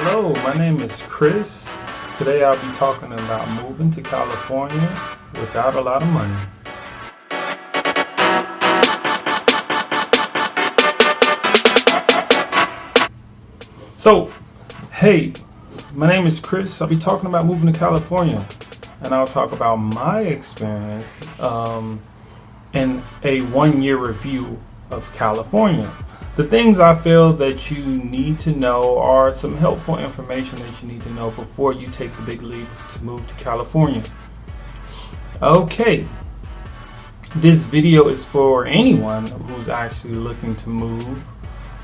Hello, my name is Chris. Today I'll be talking about moving to California without a lot of money. So, hey, my name is Chris. I'll be talking about moving to California, and I'll talk about my experience in a 1 year review of California. The things I feel that you need to know are some helpful information that you need to know before you take the big leap to move to California. Okay, this video is for anyone who's actually looking to move,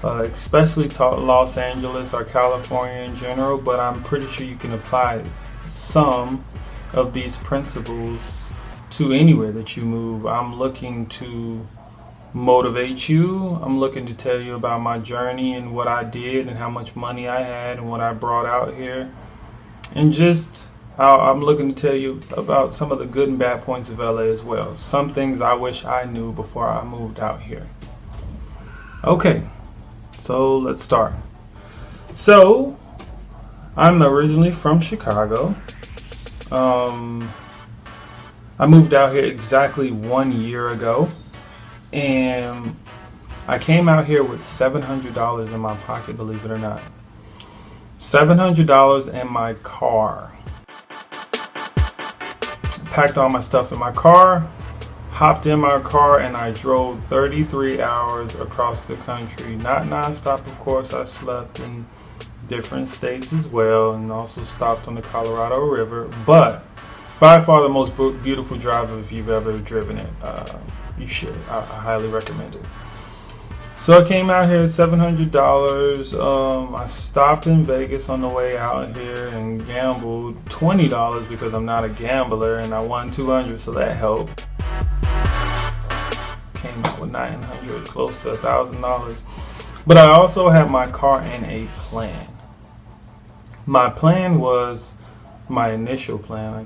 especially to Los Angeles or California in general, but I'm pretty sure you can apply some of these principles to anywhere that you move. I'm looking to motivate you. I'm looking to tell you about my journey and what I did and how much money I had and what I brought out here, and just how I'm looking to tell you about some of the good and bad points of LA as well. Some things I wish I knew before I moved out here. Okay, so let's start. So I'm originally from Chicago. I moved out here exactly 1 year ago. And I came out here with $700 in my pocket, believe it or not. $700 in my car. Packed all my stuff in my car, hopped in my car, and I drove 33 hours across the country. Not nonstop, of course. I slept in different states as well, and also stopped on the Colorado River. But by far the most beautiful drive if you've ever driven it. You should. I highly recommend it. So I came out here at $700. I stopped in Vegas on the way out here and gambled $20 because I'm not a gambler, and I won $200, so that helped. Came out with $900, close to $1,000. But I also had my car in a plan. My plan was, my initial plan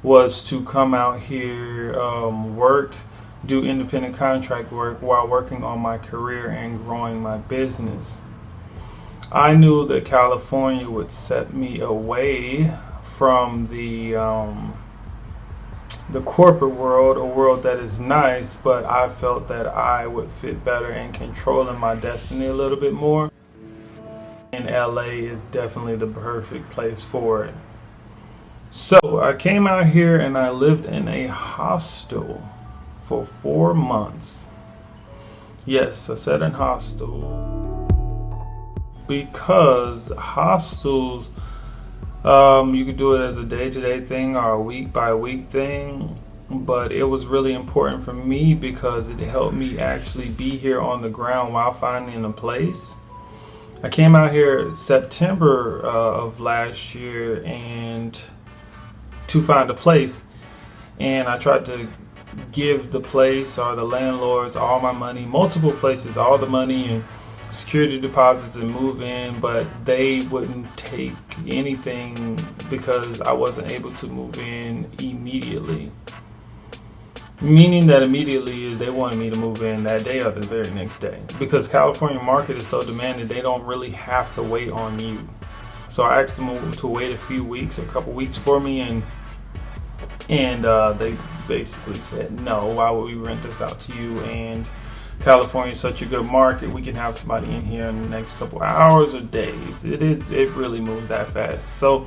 was to come out here, work, do independent contract work while working on my career and growing my business. I knew that California would set me away from the corporate world, a world that is nice, but I felt that I would fit better in controlling my destiny a little bit more. And LA is definitely the perfect place for it. So I came out here and I lived in a hostel for 4 months. Yes, I said in hostel, because hostels, you could do it as a day-to-day thing or a week-by-week thing, but it was really important for me because it helped me actually be here on the ground while finding a place. I came out here September of last year and to find a place, and I tried to give the place or the landlords all my money, multiple places, all the money and security deposits and move in, but they wouldn't take anything because I wasn't able to move in immediately. Meaning that immediately is they wanted me to move in that day or the very next day, because California market is so demanding they don't really have to wait on you. So I asked them to wait a few weeks, a couple weeks for me, and they basically said, no, why would we rent this out to you? And California is such a good market, we can have somebody in here in the next couple hours or days. It really moves that fast. So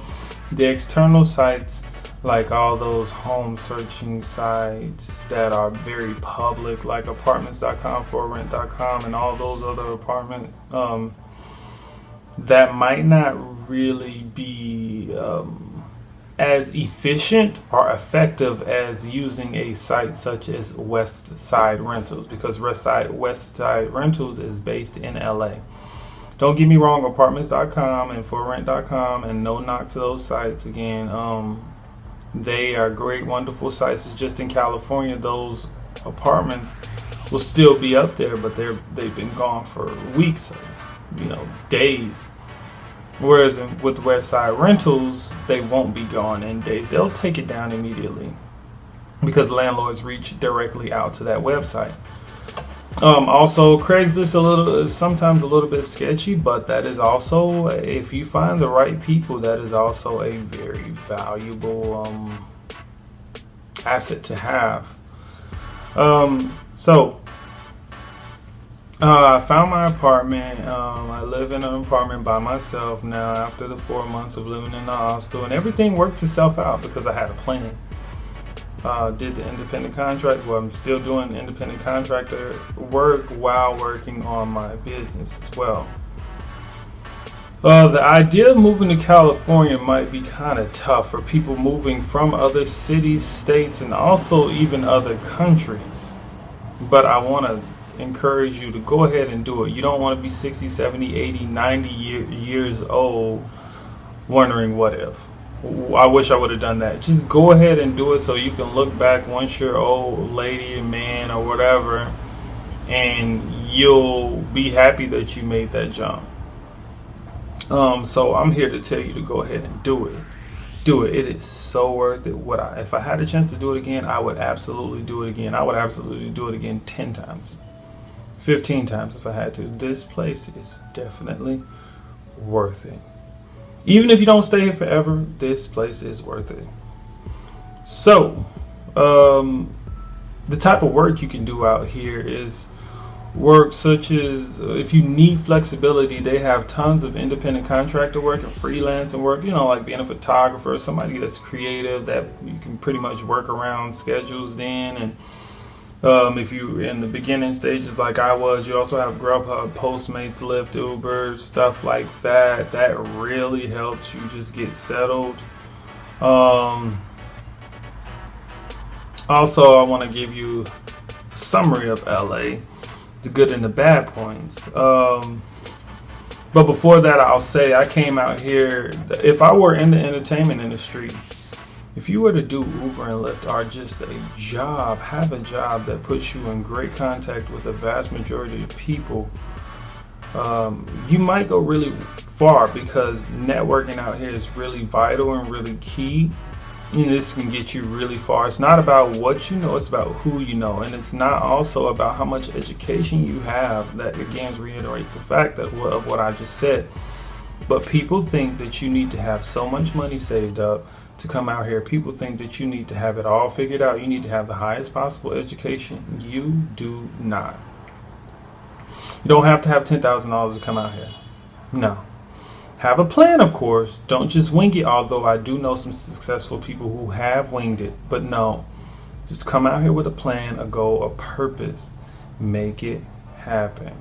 the external sites, like all those home searching sites that are very public, like apartments.com, forrent.com, and all those other apartment, that might not really be as efficient or effective as using a site such as Westside Rentals, because Westside Rentals is based in LA. Don't get me wrong, apartments.com and forrent.com, and no knock to those sites again. They are great, wonderful sites. It's just in California, those apartments will still be up there, but they've been gone for weeks, days. Whereas with Westside Rentals, they won't be gone in days. They'll take it down immediately because landlords reach directly out to that website. Also, Craigslist sometimes a little bit sketchy, but that is also, if you find the right people, that is also a very valuable asset to have. So I found my apartment. I live in an apartment by myself now after the 4 months of living in the hostel, and everything worked itself out because I had a plan. Did the independent contract. Well, I'm still doing independent contractor work while working on my business as well. The idea of moving to California might be kind of tough for people moving from other cities, states, and also even other countries. But I want to encourage you to go ahead and do it. You don't want to be 60, 70, 80, 90 years old wondering what if. I wish I would have done that. Just go ahead and do it so you can look back once you're old lady, man, or whatever, and you'll be happy that you made that jump. So I'm here to tell you to go ahead and do it. Do it. It is so worth it. If I had a chance to do it again, I would absolutely do it again. I would absolutely do it again 10 times, 15 times if I had to. This place is definitely worth it. Even if you don't stay here forever, this place is worth it. So, the type of work you can do out here is work such as, if you need flexibility, they have tons of independent contractor work and freelancing work, like being a photographer, somebody that's creative that you can pretty much work around schedules then. And if you're in the beginning stages like I was, you also have Grubhub, Postmates, Lyft, Uber, stuff like that. That really helps you just get settled. Also, I want to give you a summary of LA, the good and the bad points. But before that, I'll say I came out here, if I were in the entertainment industry, if you were to do Uber and Lyft or just a job, have a job that puts you in great contact with a vast majority of people, you might go really far because networking out here is really vital and really key. And this can get you really far. It's not about what you know, it's about who you know. And it's not also about how much education you have. That again reiterates the fact that of what I just said. But people think that you need to have so much money saved up to come out here. People think that you need to have it all figured out. You need to have the highest possible education. You do not. You don't have to have $10,000 to come out here. No. Have a plan, of course. Don't just wing it, although I do know some successful people who have winged it. But no, just come out here with a plan, a goal, a purpose. Make it happen.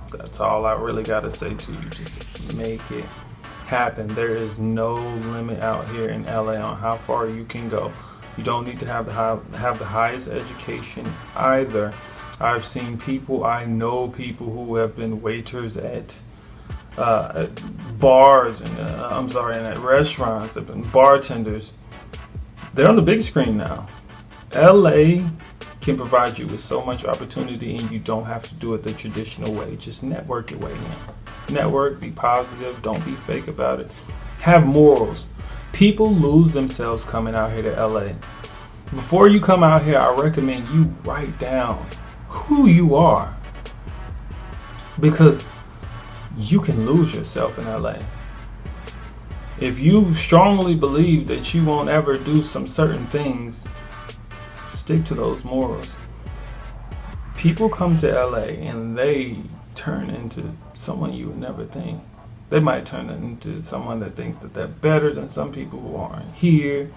That's all I really got to say to you. Just make it happen. There is no limit out here in LA on how far you can go. You don't need to have the highest education either. I've seen people, I know people who have been waiters at bars and and at restaurants, have been bartenders. They're on the big screen now. LA can provide you with so much opportunity, and you don't have to do it the traditional way. Just network your way in. Network, be positive, don't be fake about it. Have morals. People lose themselves coming out here to LA. Before you come out here, I recommend you write down who you are, because you can lose yourself in LA. If you strongly believe that you won't ever do some certain things, stick to those morals. People come to LA and they turn into someone you would never think. They might turn into someone that thinks that they're better than some people who aren't here.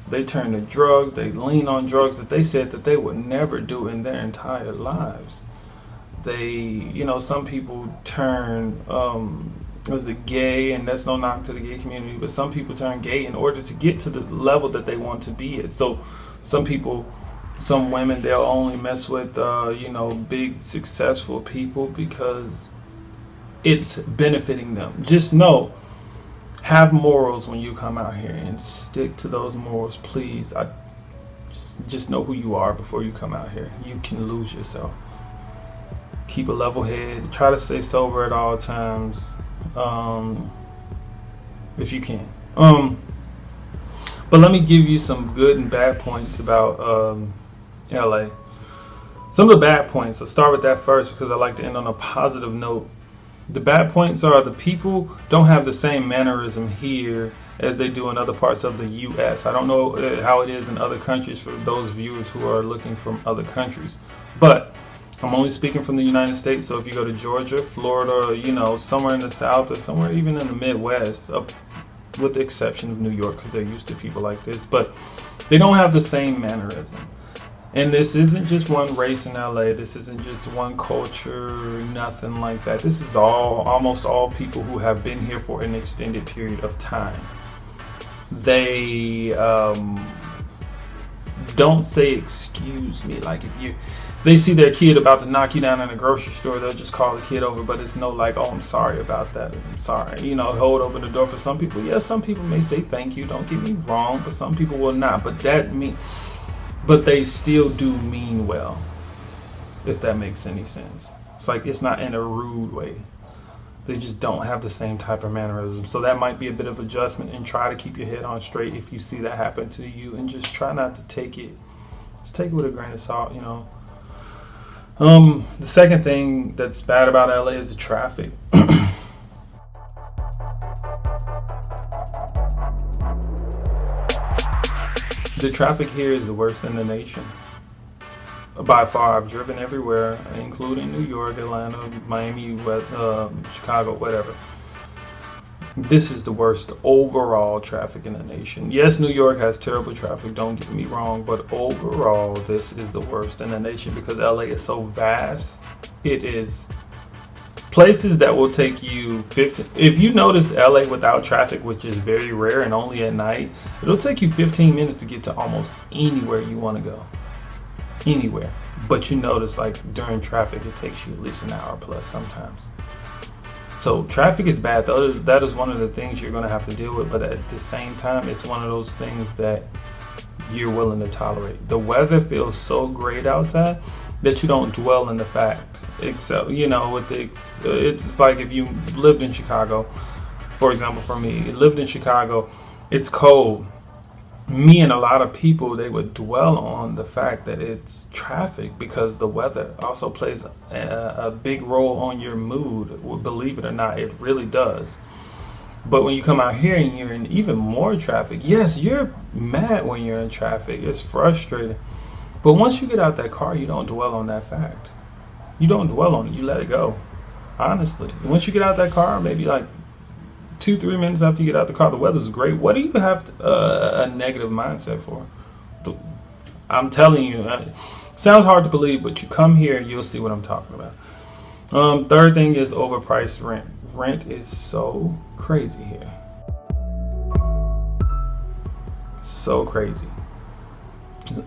They turn to drugs. They lean on drugs that they said that they would never do in their entire lives. Some people turn, gay, and that's no knock to the gay community, but some people turn gay in order to get to the level that they want to be at. So some women, they'll only mess with, big successful people because it's benefiting them. Just know, have morals when you come out here and stick to those morals, please. Just know who you are before you come out here. You can lose yourself. Keep a level head. Try to stay sober at all times, if you can. But let me give you some good and bad points about LA. Some of the bad points, I'll start with that first because I like to end on a positive note. The bad points are the people don't have the same mannerism here as they do in other parts of the U.S. I don't know how it is in other countries for those viewers who are looking from other countries. But I'm only speaking from the United States, so if you go to Georgia, Florida, somewhere in the South or somewhere even in the Midwest, with the exception of New York because they're used to people like this, but they don't have the same mannerism. And this isn't just one race in LA. This isn't just one culture, nothing like that. This is almost all people who have been here for an extended period of time. They don't say excuse me. Like if they see their kid about to knock you down in a grocery store, they'll just call the kid over, but it's no like, oh, I'm sorry about that. I'm sorry. Hold open the door for some people. Yeah, some people may say thank you. Don't get me wrong, but some people will not. But they still do mean well, if that makes any sense. It's like it's not in a rude way. They just don't have the same type of mannerism. So that might be a bit of adjustment, and try to keep your head on straight if you see that happen to you, and just try not to take it. Just take it with a grain of salt, The second thing that's bad about LA is the traffic. The traffic here is the worst in the nation. By far, I've driven everywhere, including New York, Atlanta, Miami, Chicago, whatever. This is the worst overall traffic in the nation. Yes, New York has terrible traffic, don't get me wrong, but overall, this is the worst in the nation because LA is so vast. It is places that will take you 15. If you notice LA without traffic, which is very rare and only at night, it'll take you 15 minutes to get to almost anywhere you want to go. Anywhere. But you notice like during traffic, it takes you at least an hour plus sometimes. So traffic is bad. That is one of the things you're going to have to deal with. But at the same time, it's one of those things that you're willing to tolerate. The weather feels so great outside that you don't dwell in the fact. Except, it's like if you lived in Chicago, for example, for me, lived in Chicago, it's cold. Me and a lot of people, they would dwell on the fact that it's traffic because the weather also plays a big role on your mood. Believe it or not, it really does. But when you come out here and you're in even more traffic, yes, you're mad when you're in traffic. It's frustrating. But once you get out that car, you don't dwell on that fact. You don't dwell on it. You let it go. Honestly. Once you get out that car, maybe like 2-3 minutes after you get out the car, the weather's great. What do you have a negative mindset for? I'm telling you, it sounds hard to believe, but you come here, you'll see what I'm talking about. Third thing is overpriced rent. Rent is so crazy here. So crazy.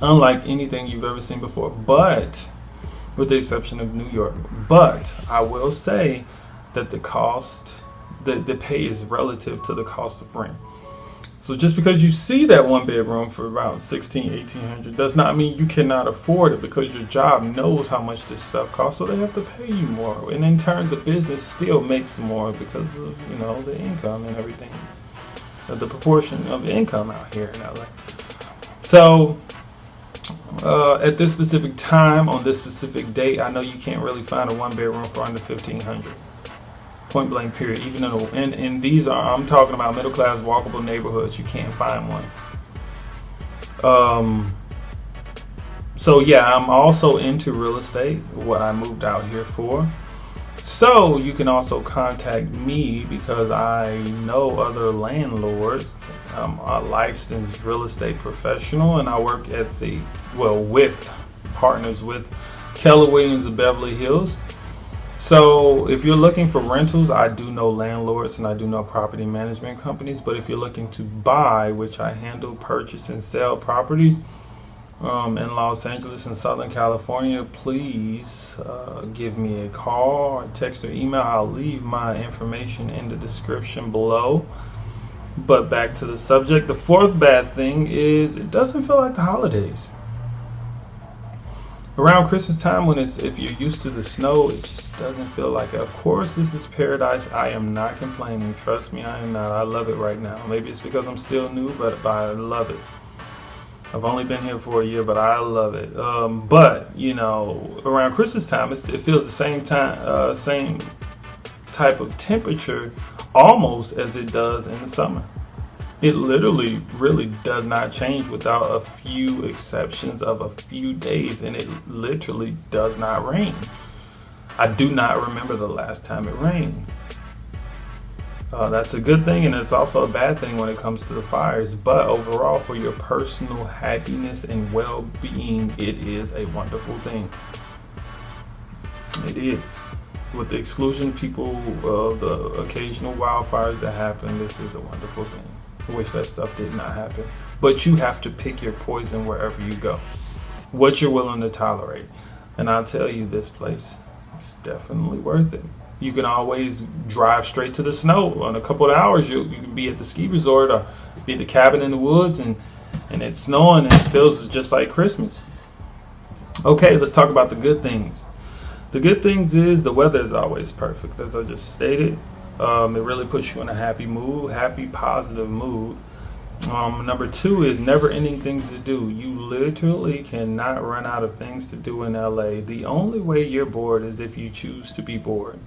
Unlike anything you've ever seen before, but with the exception of New York. But I will say that the cost, the pay is relative to the cost of rent. So just because you see that one bedroom for around $1,600-$1,800 does not mean you cannot afford it, because your job knows how much this stuff costs, so they have to pay you more. And in turn, the business still makes more because of the income and everything, the proportion of income out here in LA. So at this specific time, on this specific date, I know you can't really find a one bedroom for under $1,500. Point blank period. Even in these I'm talking about middle class walkable neighborhoods, you can't find one. So yeah, I'm also into real estate, what I moved out here for. So you can also contact me because I know other landlords. I'm a licensed real estate professional, and I work at with partners with Keller Williams of Beverly Hills. So if you're looking for rentals, I do know landlords and I do know property management companies. But if you're looking to buy, which I handle purchase and sell properties in Los Angeles and Southern California, please give me a call or text or email. I'll leave my information in the description below. But back to the subject. The fourth bad thing is it doesn't feel like the holidays. Around Christmas time, if you're used to the snow, it just doesn't feel like it. Of course, this is paradise. I am not complaining. Trust me, I am not. I love it right now. Maybe it's because I'm still new, but I love it. I've only been here for a year, but I love it. But around Christmas time, it feels the same type of temperature, almost as it does in the summer. It literally, really does not change without a few exceptions of a few days, and it literally does not rain. I do not remember the last time it rained. That's a good thing, and it's also a bad thing when it comes to the fires. But overall, for your personal happiness and well-being, it is a wonderful thing. It is. With the exclusion people of the occasional wildfires that happen, this is a wonderful thing. I wish that stuff did not happen. But you have to pick your poison wherever you go, what you're willing to tolerate. And I'll tell you, this place is definitely worth it. You can always drive straight to the snow. In a couple of hours, you can be at the ski resort or be at the cabin in the woods, and it's snowing and it feels just like Christmas. Okay, let's talk about the good things. The good things is the weather is always perfect, as I just stated. It really puts you in a happy mood, happy, positive mood. Number two is never-ending things to do. You literally cannot run out of things to do in LA. The only way you're bored is if you choose to be bored.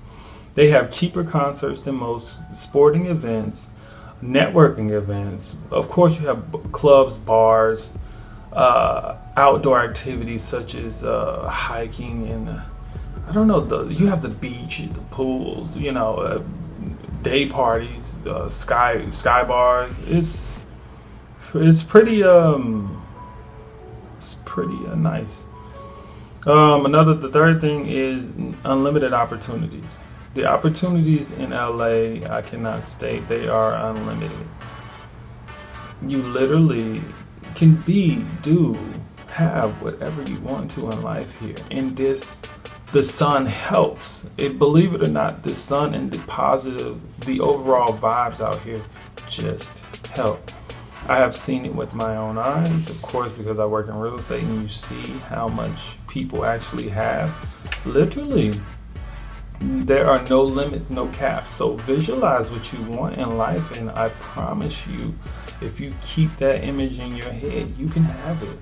They have cheaper concerts than most, sporting events, networking events. Of course, you have clubs, bars, outdoor activities such as hiking and you have the beach, the pools, day parties, sky bars. It's pretty nice. The third thing is unlimited opportunities. The opportunities in LA, I cannot state, they are unlimited. You literally can have whatever you want to in life here. And the sun helps. Believe it or not, the sun and the overall vibes out here just help. I have seen it with my own eyes, of course, because I work in real estate, and you see how much people actually have. Literally, there are no limits, no caps. So visualize what you want in life, and I promise you, if you keep that image in your head, you can have it.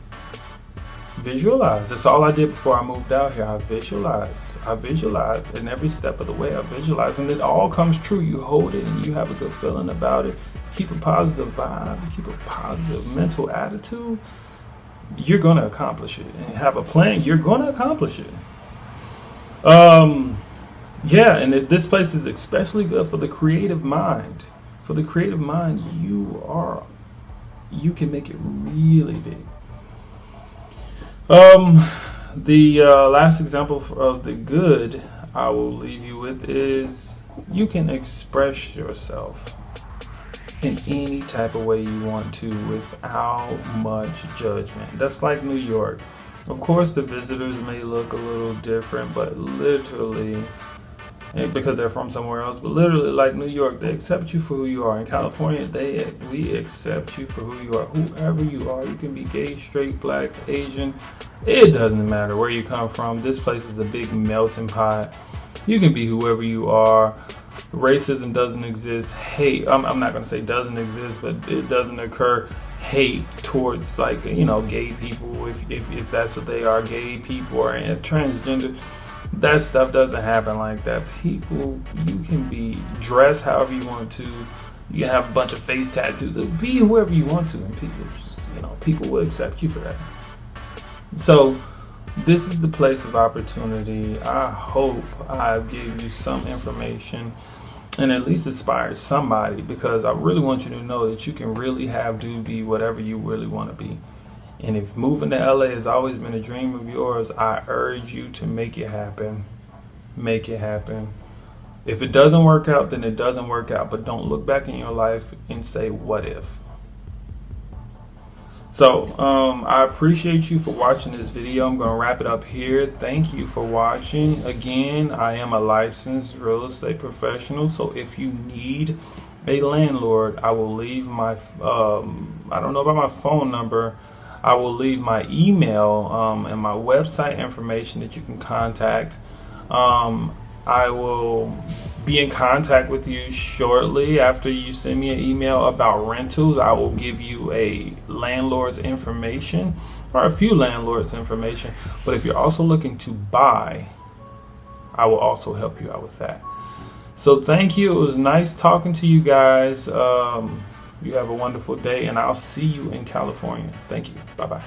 Visualize. That's all I did before I moved out here. I visualized in every step of the way. I visualized, and it all comes true. You hold it and you have a good feeling about it. Keep a positive vibe, keep a positive mental attitude. You're going to accomplish it. And have a plan, you're going to accomplish it. This place is especially good for the creative mind. For the creative mind, you can make it really big. The last example of the good I will leave you with is you can express yourself in any type of way you want to without much judgment. That's like New York. Of course, the visitors may look a little different, but literally, because they're from somewhere else, but literally like New York, they accept you for who you are. In California, we accept you for who you are, whoever you are. You can be gay, straight, black, Asian. It doesn't matter where you come from. This place is a big melting pot. You can be whoever you are. Racism doesn't exist. Hate, I'm not going to say doesn't exist, but it doesn't occur. Hate towards gay people, if that's what they are, gay people or transgender. That stuff doesn't happen like that. People, you can be dressed however you want to. You can have a bunch of face tattoos. Be whoever you want to, and people will accept you for that. So, this is the place of opportunity. I hope I gave you some information and at least inspire somebody, because I really want you to know that you can really be whatever you really want to be. And if moving to LA has always been a dream of yours, I urge you to make it happen. Make it happen. If it doesn't work out, then it doesn't work out. But don't look back in your life and say, what if? So, I appreciate you for watching this video. I'm going to wrap it up here. Thank you for watching. Again, I am a licensed real estate professional. So if you need a landlord, I will leave my, I don't know about my phone number. I will leave my email and my website information that you can contact. I will be in contact with you shortly after you send me an email about rentals. I will give you a landlord's information, or a few landlords' information. But if you're also looking to buy, I will also help you out with that. So thank you. It was nice talking to you guys. You have a wonderful day, and I'll see you in California. Thank you. Bye-bye.